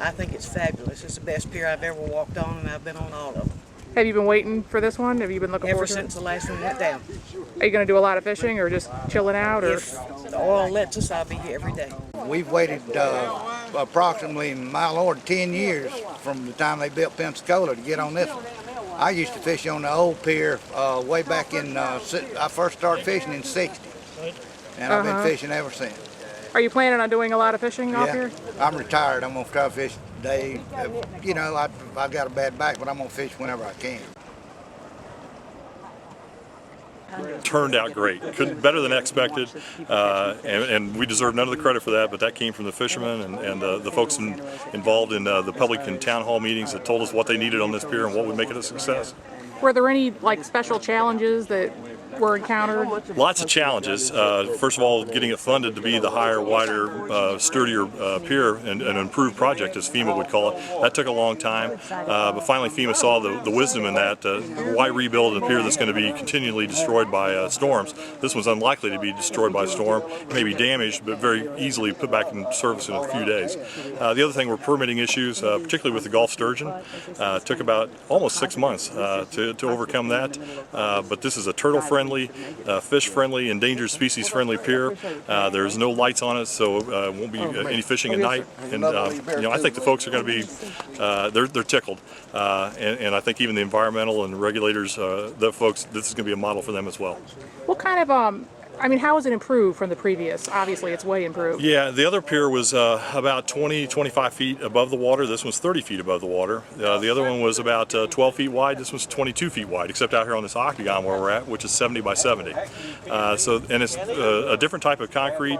I think it's fabulous. It's the best pier I've ever walked on, and I've been on all of them. Have you been waiting for this one? Have you been looking Ever forward to it? since the last one went down. Are you going to do a lot of fishing or just chilling out? Or? If the oil lets us, I'll be here every day. We've waited approximately, my Lord, 10 years from the time they built Pensacola to get on this one. I used to fish on the old pier way back in, I first started fishing in '60, and I've been fishing ever since. Are you planning on doing a lot of fishing off here? I'm retired. I'm going to try to fish today. You know, I got a bad back, but I'm going to fish whenever I can. Turned out great, better than expected, and we deserve none of the credit for that, but that came from the fishermen and the folks involved in the public and town hall meetings that told us what they needed on this pier and what would make it a success. Were there any special challenges that were encountered? Lots of challenges. First of all, getting it funded to be the higher, wider, sturdier pier and an improved project, as FEMA would call it. That took a long time, but finally FEMA saw the wisdom in that. Why rebuild a pier that's going to be continually destroyed by storms? This one's unlikely to be destroyed by a storm. It may be damaged, but very easily put back in service in a few days. The other thing were permitting issues, particularly with the Gulf sturgeon. Took about almost 6 months to overcome that, but this is a turtle-friendly, fish-friendly, endangered species-friendly pier. There's no lights on it, so won't be any fishing at night. And you know, I think the folks are going to be they're tickled, and I think even the environmental and regulators, the folks, this is going to be a model for them as well. What kind of I mean, how is it improved from the previous? Obviously, it's way improved. Yeah, the other pier was about 25 feet above the water. This one's 30 feet above the water. The other one was about 12 feet wide. This one's 22 feet wide, except out here on this octagon where we're at, which is 70 by 70. And it's a different type of concrete,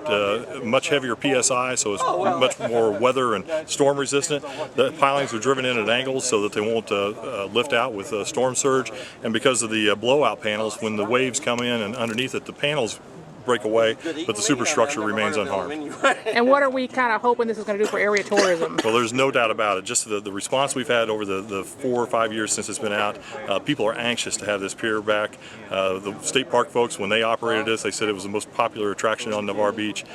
much heavier PSI, so it's much more weather and storm resistant. The pilings are driven in at angles so that they won't lift out with storm surge. And because of the blowout panels, when the waves come in and underneath it, the panels break away, but the superstructure remains unharmed. And what are we kind of hoping this is going to do for area tourism? Well, there's no doubt about it. Just the response we've had over the 4 or 5 years since it's been out, people are anxious to have this pier back. The state park folks, when they operated this, they said it was the most popular attraction on Navarre Beach.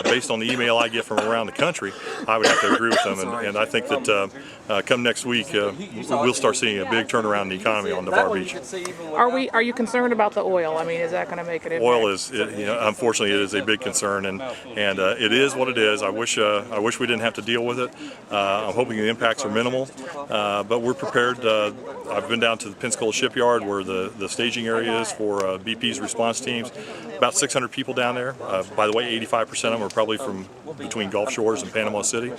Based on the email I get from around the country, I would have to agree with them, and I think that come next week, we'll start seeing a big turnaround in the economy on Navarre Beach. Are you concerned about the oil? I mean, is that going to make it impact? Oil is, unfortunately, it is a big concern, and it is what it is. I wish we didn't have to deal with it. I'm hoping the impacts are minimal, but we're prepared. I've been down to the Pensacola shipyard where the staging area is for BP's response teams. About 600 people down there. By the way, 85% of them are probably from between Gulf Shores and Panama City,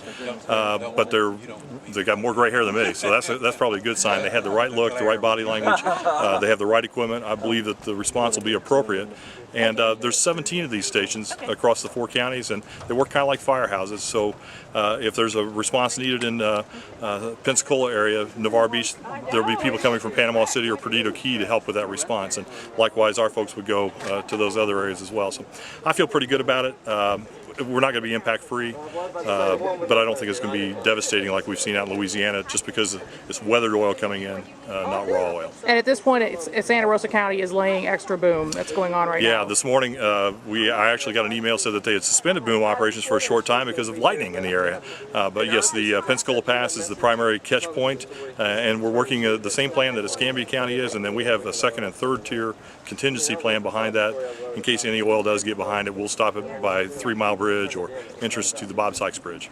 but they got more gray hair than me, so that's probably a good sign. They had the right look, the right body language. They have the right equipment. I believe that the response will be appropriate. And there's 17 of these stations across the 4 counties, and they work kind of like firehouses. So if there's a response needed in Pensacola area, Navarre Beach, there'll be people coming from Panama City or Perdido Key to help with that response. And likewise, our folks would go to those other areas as well. So I feel pretty good about it. We're not going to be impact free, but I don't think it's going to be devastating like we've seen out in Louisiana, just because it's weathered oil coming in, not raw oil. And at this point, it's Santa Rosa County is laying extra boom. That's going on right now. Yeah, this morning I actually got an email said that they had suspended boom operations for a short time because of lightning in the area. But yes, the Pensacola Pass is the primary catch point, and we're working the same plan that Escambia County is, and then we have a second and third tier contingency plan behind that. In case any oil does get behind it, we'll stop it by 3 Mile Bridge or entrance to the Bob Sykes Bridge.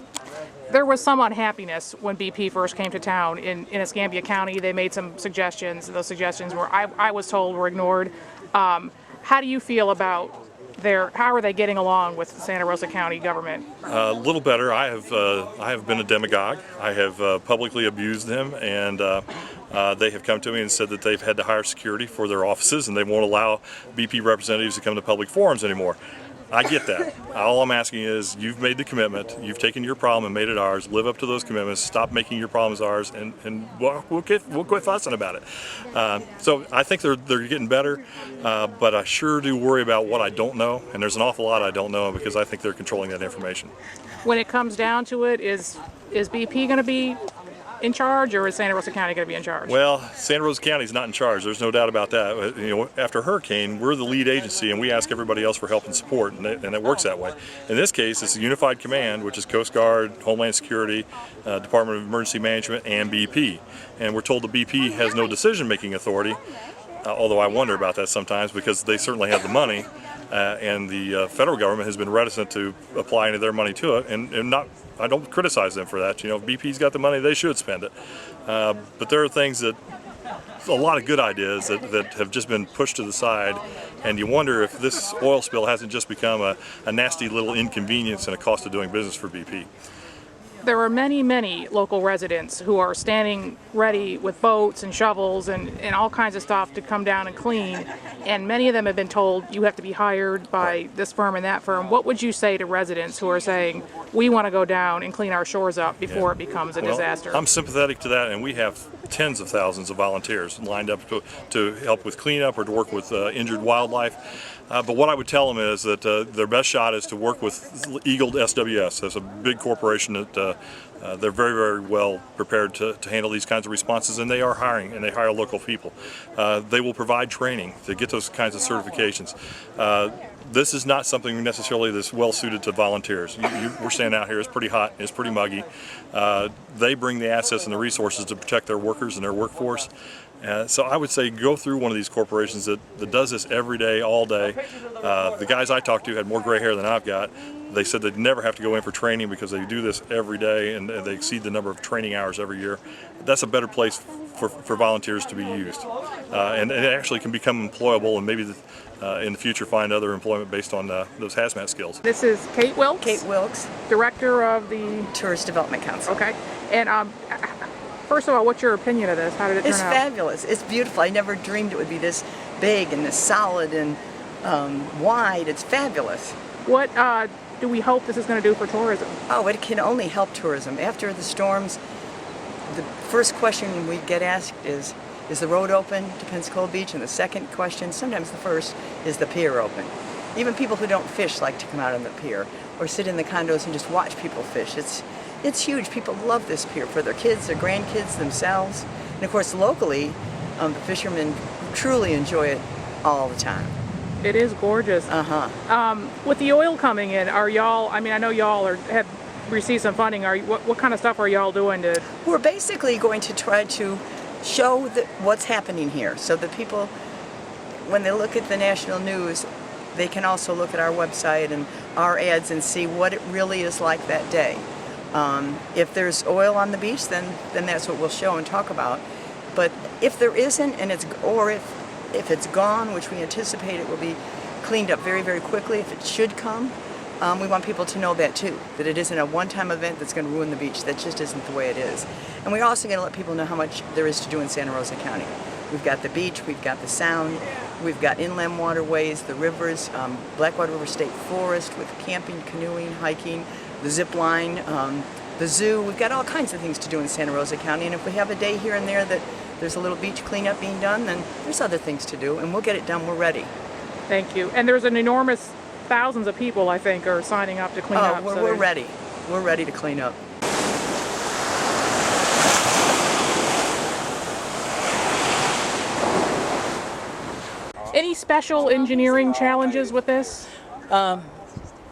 There was some unhappiness when BP first came to town in Escambia County. They made some suggestions. Those suggestions were, I was told, were ignored. How do you feel about how are they getting along with the Santa Rosa County government? A little better. I have been a demagogue. I have publicly abused them, and they have come to me and said that they've had to hire security for their offices, and they won't allow BP representatives to come to public forums anymore. I get that. All I'm asking is, you've made the commitment, you've taken your problem and made it ours, live up to those commitments, stop making your problems ours, and we'll quit fussing about it. So I think they're getting better, but I sure do worry about what I don't know, and there's an awful lot I don't know because I think they're controlling that information. When it comes down to it, is BP going to be in charge, or is Santa Rosa County going to be in charge? Well, Santa Rosa County is not in charge. There's no doubt about that. You know, after a hurricane, we're the lead agency, and we ask everybody else for help and support, and it works that way. In this case, it's a unified command, which is Coast Guard, Homeland Security, Department of Emergency Management, and BP. And we're told the BP has no decision-making authority, although I wonder about that sometimes because they certainly have the money, and the federal government has been reticent to apply any of their money to it, and I don't criticize them for that. You know, BP's got the money, they should spend it. But there are things that, a lot of good ideas that have just been pushed to the side, and you wonder if this oil spill hasn't just become a nasty little inconvenience and a cost of doing business for BP. There are many, many local residents who are standing ready with boats and shovels and all kinds of stuff to come down and clean, and many of them have been told you have to be hired by this firm and that firm. What would you say to residents who are saying, we want to go down and clean our shores up before it becomes a disaster? I'm sympathetic to that, and we have tens of thousands of volunteers lined up to help with cleanup or to work with injured wildlife. But what I would tell them is that their best shot is to work with Eagle SWS. That's a big corporation that they're very, very well prepared to handle these kinds of responses, and they are hiring, and they hire local people. They will provide training to get those kinds of certifications. This is not something necessarily that's well suited to volunteers. We're standing out here, it's pretty hot, it's pretty muggy. They bring the assets and the resources to protect their workers and their workforce. So I would say go through one of these corporations that does this every day, all day. The guys I talked to had more gray hair than I've got. They said they'd never have to go in for training because they do this every day and they exceed the number of training hours every year. That's a better place for volunteers to be used. And it actually can become employable, and maybe in the future find other employment based on those hazmat skills. This is Kate Wilkes? Kate Wilkes, Director of the Tourist Development Council. Okay. And first of all, what's your opinion of this? How did it turn out? It's fabulous. It's beautiful. I never dreamed it would be this big and this solid and wide. It's fabulous. What do we hope this is going to do for tourism? Oh, it can only help tourism. After the storms, the first question we get asked is the road open to Pensacola Beach? And the second question, sometimes the first, is the pier open? Even people who don't fish like to come out on the pier or sit in the condos and just watch people fish. It's huge. People love this pier for their kids, their grandkids, themselves. And of course, locally, the fishermen truly enjoy it all the time. It is gorgeous. With the oil coming in, are y'all, I mean, I know y'all have received some funding. What kind of stuff are y'all doing to? We're basically going to try to show what's happening here so that people, when they look at the national news, they can also look at our website and our ads and see what it really is like that day. If there's oil on the beach, then that's what we'll show and talk about. But if there isn't, and if it's gone, which we anticipate it will be cleaned up very, very quickly if it should come, we want people to know that too, that it isn't a one-time event that's going to ruin the beach. That just isn't the way it is. And we're also going to let people know how much there is to do in Santa Rosa County. We've got the beach, we've got the sound, we've got inland waterways, the rivers, Blackwater River State Forest with camping, canoeing, hiking, the zip line, the zoo. We've got all kinds of things to do in Santa Rosa County, and if we have a day here and there that there's a little beach cleanup being done, then there's other things to do, and we'll get it done. We're ready. Thank you. And there's an enormous, thousands of people, I think, are signing up to clean up. We're ready. We're ready to clean up. Any special engineering challenges with this?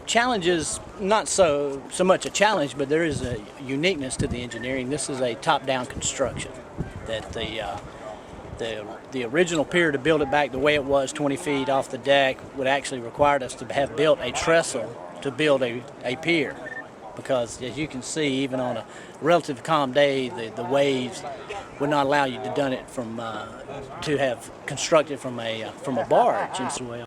Challenges, not so much a challenge, but there is a uniqueness to the engineering. This is a top-down construction. That the original pier, to build it back the way it was 20 feet off the deck, would actually require us to have built a trestle to build a pier. Because as you can see, even on a relatively calm day, the waves would not allow you to done it to have constructed from a barge. And so